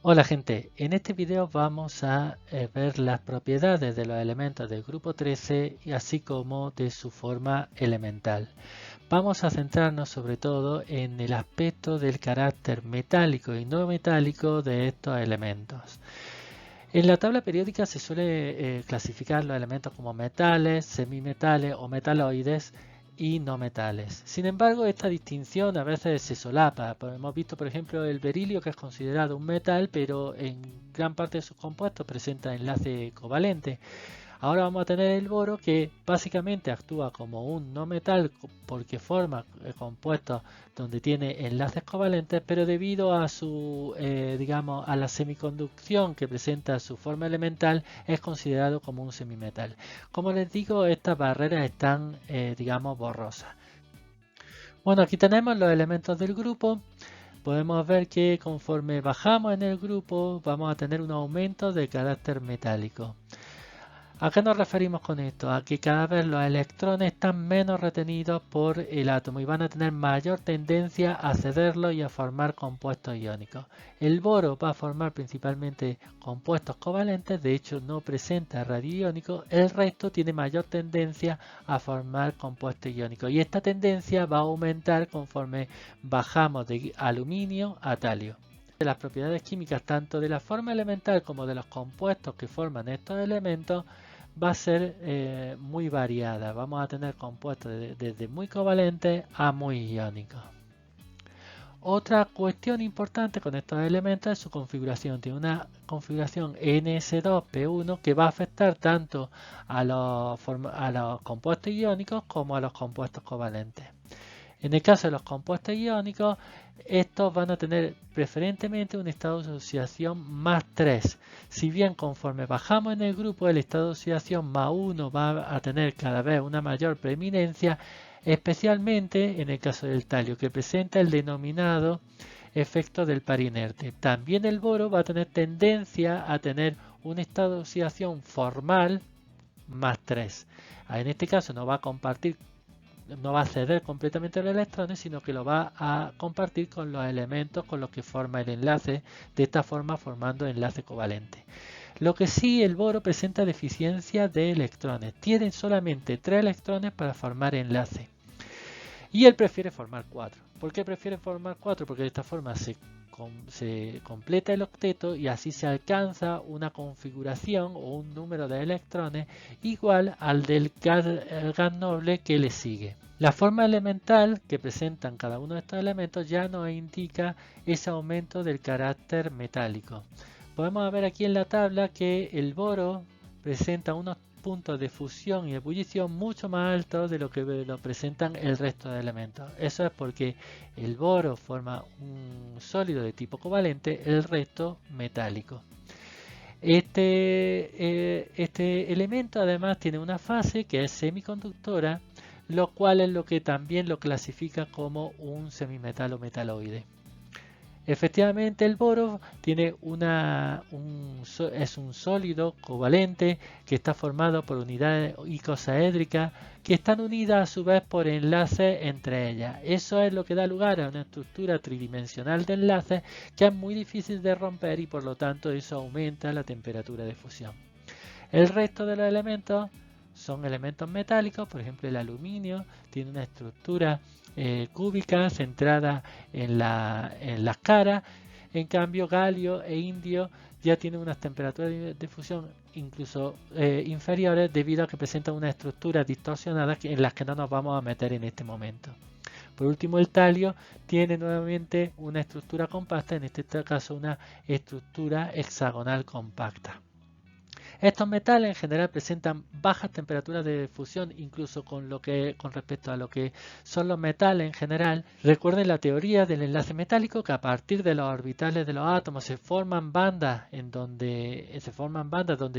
Hola gente, en este video vamos a ver las propiedades de los elementos del grupo 13 y así como de su forma elemental. Vamos a centrarnos sobre todo en el aspecto del carácter metálico y no metálico de estos elementos. En la tabla periódica se suele clasificar los elementos como metales, semimetales o metaloides y no metales. Sin embargo, esta distinción a veces se solapa. Hemos visto, por ejemplo, el berilio, que es considerado un metal, pero en gran parte de sus compuestos presenta enlace covalente. Ahora vamos a tener el boro, que básicamente actúa como un no metal porque forma compuestos donde tiene enlaces covalentes, pero debido a su, digamos, a la semiconducción que presenta su forma elemental, es considerado como un semimetal. Como les digo, estas barreras están, digamos, borrosas. Bueno, aquí tenemos los elementos del grupo. Podemos ver que conforme bajamos en el grupo, vamos a tener un aumento de carácter metálico. ¿A qué nos referimos con esto? A que cada vez los electrones están menos retenidos por el átomo y van a tener mayor tendencia a cederlo y a formar compuestos iónicos. El boro va a formar principalmente compuestos covalentes, de hecho no presenta radio iónico, el resto tiene mayor tendencia a formar compuestos iónicos y esta tendencia va a aumentar conforme bajamos de aluminio a talio. De las propiedades químicas tanto de la forma elemental como de los compuestos que forman estos elementos va a ser muy variada. Vamos a tener compuestos desde muy covalentes a muy iónicos. Otra cuestión importante con estos elementos es su configuración. Tiene una configuración NS2P1 que va a afectar tanto a los compuestos iónicos como a los compuestos covalentes. En el caso de los compuestos iónicos, estos van a tener preferentemente un estado de oxidación más 3. Si bien conforme bajamos en el grupo, el estado de oxidación más 1 va a tener cada vez una mayor preeminencia, especialmente en el caso del talio, que presenta el denominado efecto del par inerte. También el boro va a tener tendencia a tener un estado de oxidación formal más 3. En este caso no va a ceder completamente los electrones, sino que lo va a compartir con los elementos con los que forma el enlace, de esta forma formando enlace covalente. Lo que sí, el boro presenta deficiencia de electrones. Tiene solamente 3 electrones para formar enlace. Y él prefiere formar 4. ¿Por qué prefiere formar 4? Porque de esta forma se completa el octeto y así se alcanza una configuración o un número de electrones igual al del gas noble que le sigue. La forma elemental que presentan cada uno de estos elementos ya nos indica ese aumento del carácter metálico. Podemos ver aquí en la tabla que el boro presenta unos puntos de fusión y ebullición mucho más altos de lo que lo presentan el resto de elementos. Eso es porque el boro forma un sólido de tipo covalente, el resto metálico. Este elemento además tiene una fase que es semiconductora, lo cual es lo que también lo clasifica como un semimetal o metaloide. Efectivamente, el boro tiene es un sólido covalente que está formado por unidades icosaédricas que están unidas a su vez por enlaces entre ellas. Eso es lo que da lugar a una estructura tridimensional de enlaces que es muy difícil de romper y por lo tanto eso aumenta la temperatura de fusión. El resto de los elementos son elementos metálicos, por ejemplo el aluminio tiene una estructura cúbica centrada en las caras, en cambio galio e indio ya tienen unas temperaturas de fusión incluso inferiores debido a que presentan una estructura distorsionada en las que no nos vamos a meter en este momento. Por último, el talio tiene nuevamente una estructura compacta, en este caso una estructura hexagonal compacta. Estos metales en general presentan bajas temperaturas de fusión, incluso con respecto a lo que son los metales en general. Recuerden la teoría del enlace metálico, que a partir de los orbitales de los átomos se forman bandas donde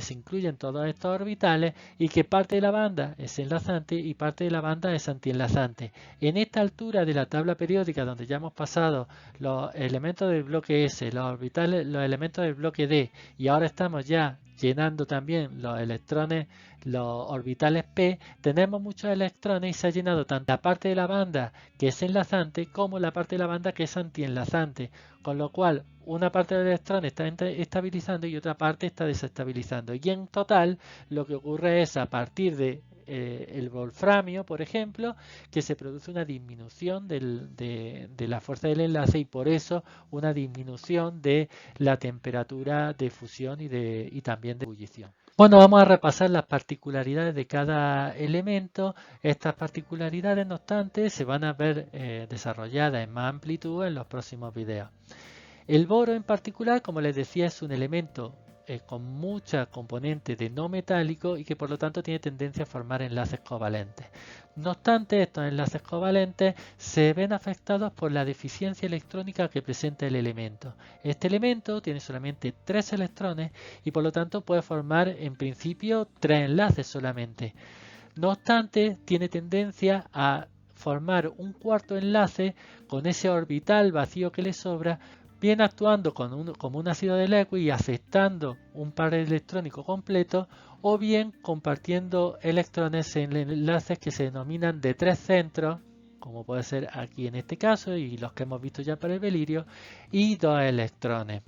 se incluyen todos estos orbitales y que parte de la banda es enlazante y parte de la banda es antienlazante. En esta altura de la tabla periódica, donde ya hemos pasado los elementos del bloque S, los elementos del bloque D, y ahora estamos ya llenando también los electrones, los orbitales p, tenemos muchos electrones y se ha llenado tanto la parte de la banda que es enlazante como la parte de la banda que es antienlazante, con lo cual una parte del electrón está estabilizando y otra parte está desestabilizando. Y en total lo que ocurre es, a partir de el wolframio, por ejemplo, que se produce una disminución de la fuerza del enlace y por eso una disminución de la temperatura de fusión y también de ebullición. Bueno, vamos a repasar las particularidades de cada elemento. Estas particularidades, no obstante, se van a ver desarrolladas en más amplitud en los próximos videos. El boro en particular, como les decía, es un elemento con mucha componente de no metálico y que por lo tanto tiene tendencia a formar enlaces covalentes. No obstante, estos enlaces covalentes se ven afectados por la deficiencia electrónica que presenta el elemento. Este elemento tiene solamente 3 electrones y por lo tanto puede formar en principio 3 enlaces solamente. No obstante, tiene tendencia a formar un cuarto enlace con ese orbital vacío que le sobra, bien actuando como un ácido de Lewis y aceptando un par electrónico completo, o bien compartiendo electrones en enlaces que se denominan de 3 centros, como puede ser aquí en este caso y los que hemos visto ya para el belirio, y 2 electrones.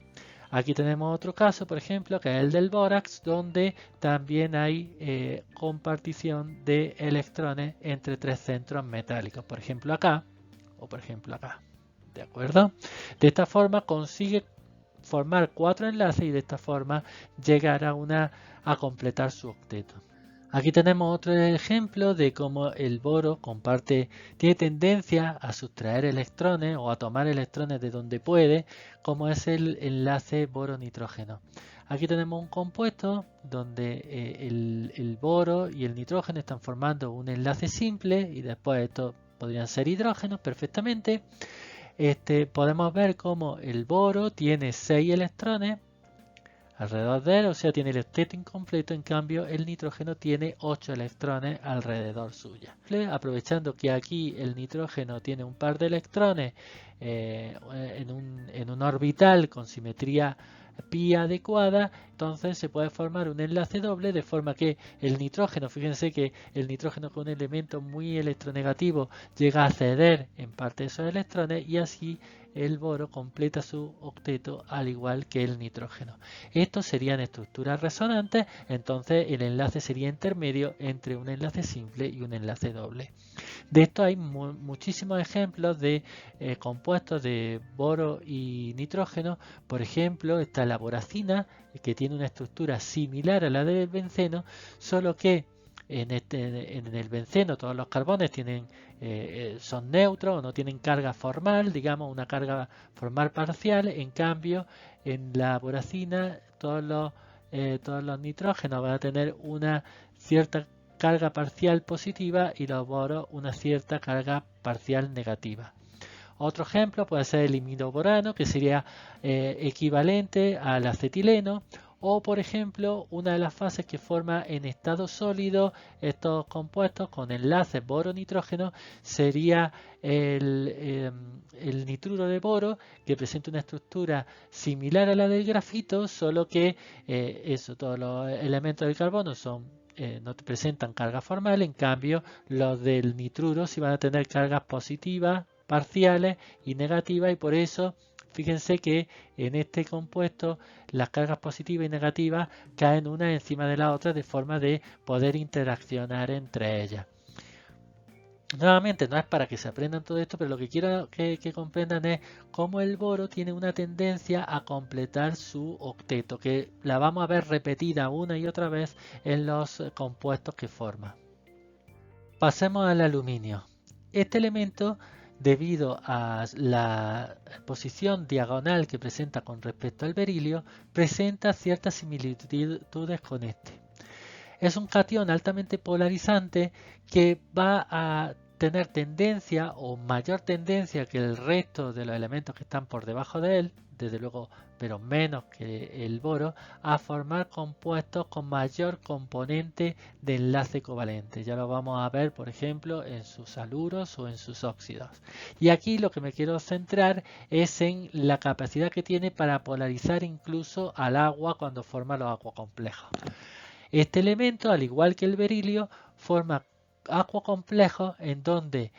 Aquí tenemos otro caso, por ejemplo, que es el del bórax, donde también hay compartición de electrones entre 3 centros metálicos, por ejemplo acá o por ejemplo acá. ¿De acuerdo? De esta forma consigue formar 4 enlaces y de esta forma llegar a completar su octeto. Aquí tenemos otro ejemplo de cómo el boro tiene tendencia a sustraer electrones o a tomar electrones de donde puede, como es el enlace boro-nitrógeno. Aquí tenemos un compuesto donde el boro y el nitrógeno están formando un enlace simple y después estos podrían ser hidrógenos perfectamente. Podemos ver cómo el boro tiene 6 electrones alrededor de él, o sea, tiene el octeto incompleto. En cambio, el nitrógeno tiene 8 electrones alrededor suya. Aprovechando que aquí el nitrógeno tiene un par de electrones en un orbital con simetría pi adecuada, entonces se puede formar un enlace doble, de forma que el nitrógeno, fíjense que el nitrógeno con un elemento muy electronegativo llega a ceder en parte de esos electrones y así el boro completa su octeto al igual que el nitrógeno. Estos serían estructuras resonantes, entonces el enlace sería intermedio entre un enlace simple y un enlace doble. De esto hay muchísimos ejemplos de compuestos de boro y nitrógeno. Por ejemplo, está la boracina, que tiene una estructura similar a la del benceno, solo que en el benceno todos los carbones son neutros o no tienen carga formal, digamos una carga formal parcial. En cambio, en la boracina todos los nitrógenos van a tener una cierta carga parcial positiva y los boros una cierta carga parcial negativa. Otro ejemplo puede ser el imidoborano, que sería equivalente al acetileno, o por ejemplo una de las fases que forma en estado sólido estos compuestos con enlaces boro-nitrógeno sería el nitruro de boro, que presenta una estructura similar a la del grafito, solo que todos los elementos del carbono no presentan carga formal. En cambio, los del nitruro sí van a tener cargas positivas parciales y negativas, y por eso fíjense que en este compuesto las cargas positivas y negativas caen una encima de la otra de forma de poder interaccionar entre ellas. Nuevamente, no es para que se aprendan todo esto, pero lo que quiero que comprendan es cómo el boro tiene una tendencia a completar su octeto, que la vamos a ver repetida una y otra vez en los compuestos que forma. Pasemos al aluminio. Este elemento, debido a la posición diagonal que presenta con respecto al berilio, presenta ciertas similitudes con este. Es un catión altamente polarizante que va a tener tendencia o mayor tendencia que el resto de los elementos que están por debajo de él, desde luego, pero menos que el boro, a formar compuestos con mayor componente de enlace covalente. Ya lo vamos a ver, por ejemplo, en sus haluros o en sus óxidos. Y aquí lo que me quiero centrar es en la capacidad que tiene para polarizar incluso al agua cuando forma los acuacomplejos. Este elemento, al igual que el berilio, forma acuacomplejos en donde,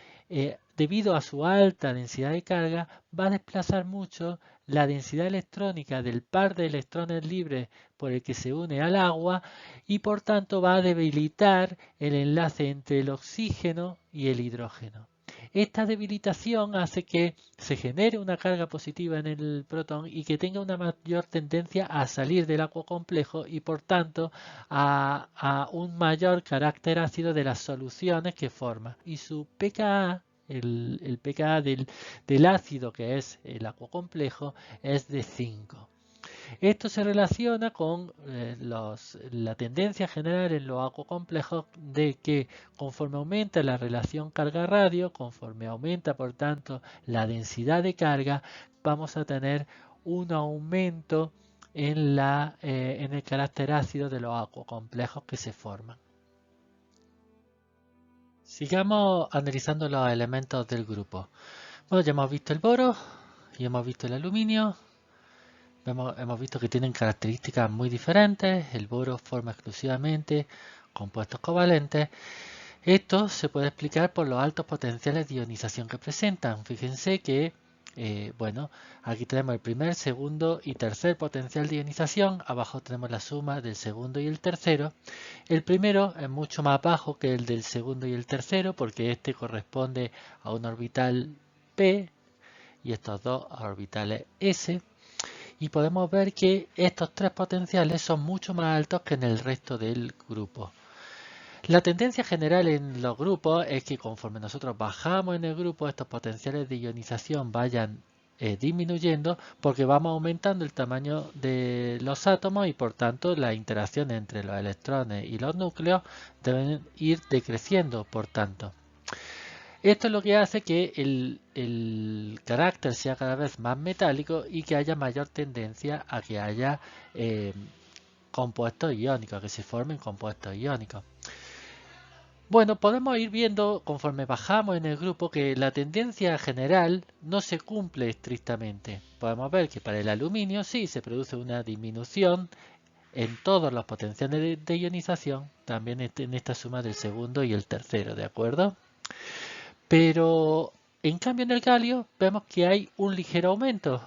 debido a su alta densidad de carga, va a desplazar mucho la densidad electrónica del par de electrones libres por el que se une al agua y por tanto va a debilitar el enlace entre el oxígeno y el hidrógeno. Esta debilitación hace que se genere una carga positiva en el protón y que tenga una mayor tendencia a salir del agua complejo y por tanto a un mayor carácter ácido de las soluciones que forma. Y su pKa, el pKa del ácido que es el agua complejo, es de 5. Esto se relaciona con la tendencia general en los acuacomplejos de que conforme aumenta la relación carga-radio, conforme aumenta por tanto la densidad de carga, vamos a tener un aumento en el carácter ácido de los acuacomplejos que se forman. Sigamos analizando los elementos del grupo. Bueno, ya hemos visto el boro y hemos visto el aluminio. Hemos visto que tienen características muy diferentes. El boro forma exclusivamente compuestos covalentes. Esto se puede explicar por los altos potenciales de ionización que presentan. Fíjense que, bueno, aquí tenemos el primer, segundo y tercer potencial de ionización. Abajo tenemos la suma del segundo y el tercero. El primero es mucho más bajo que el del segundo y el tercero porque este corresponde a un orbital P y estos dos a orbitales S. Y podemos ver que estos tres potenciales son mucho más altos que en el resto del grupo. La tendencia general en los grupos es que conforme nosotros bajamos en el grupo, estos potenciales de ionización vayan disminuyendo porque vamos aumentando el tamaño de los átomos y por tanto las interacciones entre los electrones y los núcleos deben ir decreciendo por tanto. Esto es lo que hace que el carácter sea cada vez más metálico y que haya mayor tendencia a que haya compuestos iónicos, que se formen compuestos iónicos. Bueno, podemos ir viendo conforme bajamos en el grupo que la tendencia general no se cumple estrictamente. Podemos ver que para el aluminio sí se produce una disminución en todos los potenciales de ionización, también en esta suma del segundo y el tercero, ¿de acuerdo? Pero en cambio en el galio vemos que hay un ligero aumento,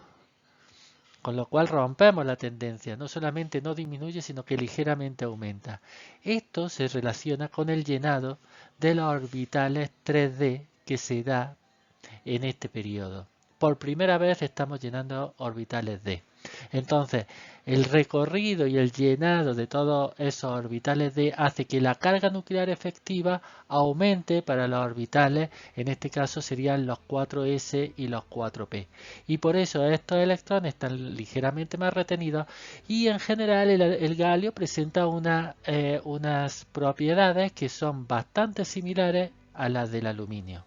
con lo cual rompemos la tendencia. No solamente no disminuye, sino que ligeramente aumenta. Esto se relaciona con el llenado de los orbitales 3D que se da en este periodo. Por primera vez estamos llenando orbitales D. Entonces, el recorrido y el llenado de todos esos orbitales D hace que la carga nuclear efectiva aumente para los orbitales, en este caso serían los 4s y los 4p. Y por eso estos electrones están ligeramente más retenidos y en general el galio presenta unas propiedades que son bastante similares a las del aluminio.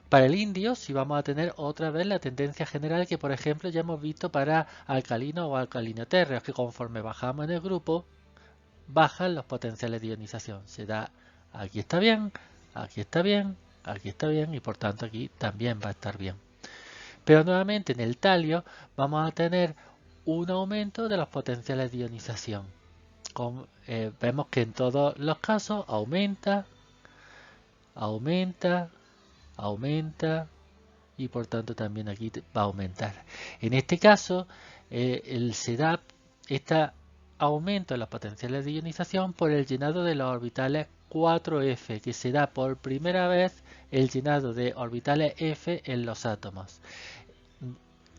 Para el indio, sí vamos a tener otra vez la tendencia general que, por ejemplo, ya hemos visto para alcalinos o alcalinotérreos, que conforme bajamos en el grupo, bajan los potenciales de ionización. Se da, aquí está bien, aquí está bien, aquí está bien, y por tanto aquí también va a estar bien. Pero nuevamente en el talio vamos a tener un aumento de los potenciales de ionización. Vemos que en todos los casos aumenta, aumenta, aumenta y por tanto también aquí va a aumentar. En este caso se da este aumento de los potenciales de ionización por el llenado de los orbitales 4F, que se da por primera vez el llenado de orbitales F en los átomos.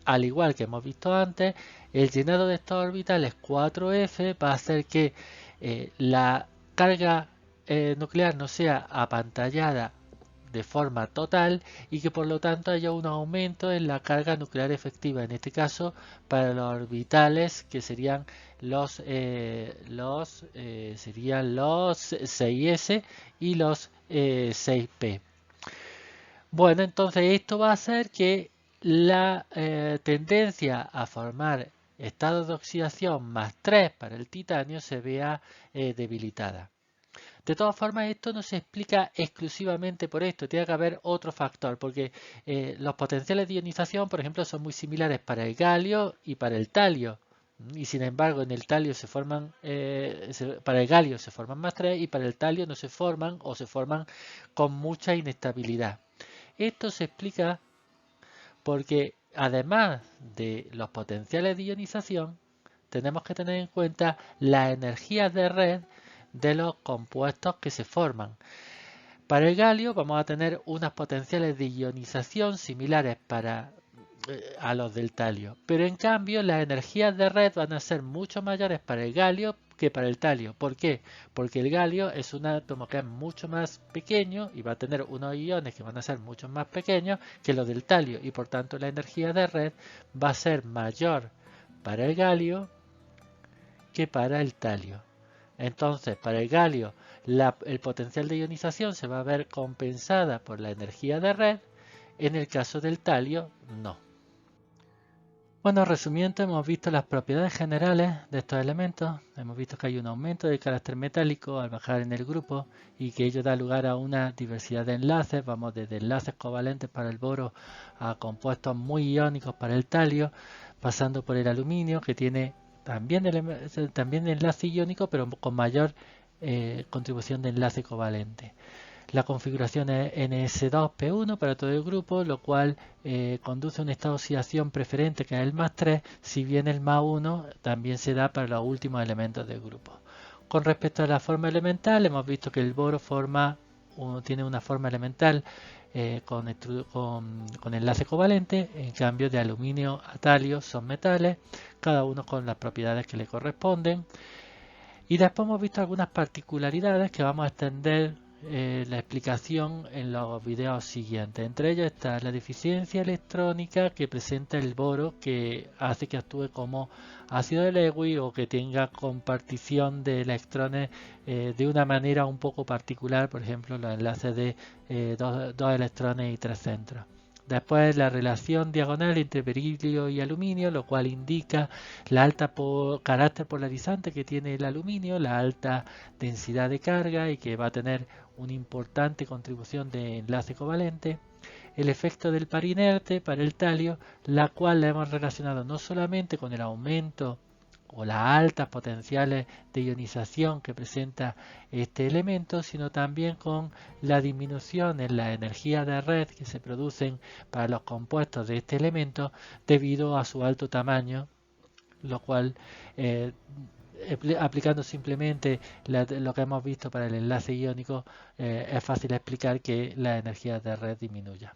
Al igual que hemos visto antes, el llenado de estos orbitales 4F va a hacer que la carga nuclear no sea apantallada de forma total y que por lo tanto haya un aumento en la carga nuclear efectiva, en este caso para los orbitales que serían los 6s y los 6p. Bueno, entonces esto va a hacer que la tendencia a formar estados de oxidación más 3 para el titanio se vea debilitada. De todas formas, esto no se explica exclusivamente por esto, tiene que haber otro factor, porque los potenciales de ionización, por ejemplo, son muy similares para el galio y para el talio. Y sin embargo, en el talio se forman, para el galio se forman más 3 y para el talio no se forman o se forman con mucha inestabilidad. Esto se explica porque además de los potenciales de ionización, tenemos que tener en cuenta las energías de red de los compuestos que se forman. Para el galio vamos a tener unas potenciales de ionización similares a los del talio, pero en cambio las energías de red van a ser mucho mayores para el galio que para el talio. ¿Por qué? Porque el galio es un átomo que es mucho más pequeño y va a tener unos iones que van a ser mucho más pequeños que los del talio, y por tanto la energía de red va a ser mayor para el galio que para el talio. Entonces, para el galio, el potencial de ionización se va a ver compensada por la energía de red, en el caso del talio, no. Bueno, resumiendo, hemos visto las propiedades generales de estos elementos. Hemos visto que hay un aumento del carácter metálico al bajar en el grupo y que ello da lugar a una diversidad de enlaces. Vamos desde enlaces covalentes para el boro a compuestos muy iónicos para el talio, pasando por el aluminio, que tiene también enlace iónico, pero con mayor contribución de enlace covalente. La configuración es NS2P1 para todo el grupo, lo cual conduce a un estado de oxidación preferente, que es el más 3, si bien el más 1 también se da para los últimos elementos del grupo. Con respecto a la forma elemental, hemos visto que el boro tiene una forma elemental con enlace covalente, en cambio de aluminio a talio son metales, cada uno con las propiedades que le corresponden. Y después hemos visto algunas particularidades que vamos a extender la explicación en los videos siguientes. Entre ellos está la deficiencia electrónica que presenta el boro, que hace que actúe como ácido de Lewis o que tenga compartición de electrones de una manera un poco particular, por ejemplo los enlaces de dos electrones y 3 centros. Después la relación diagonal entre berilio y aluminio, lo cual indica la alta carácter polarizante que tiene el aluminio, la alta densidad de carga y que va a tener una importante contribución de enlace covalente. El efecto del par inerte para el talio, la cual la hemos relacionado no solamente con el aumento o las altas potenciales de ionización que presenta este elemento, sino también con la disminución en la energía de red que se producen para los compuestos de este elemento debido a su alto tamaño, lo cual aplicando simplemente lo que hemos visto para el enlace iónico es fácil explicar que la energía de red disminuya.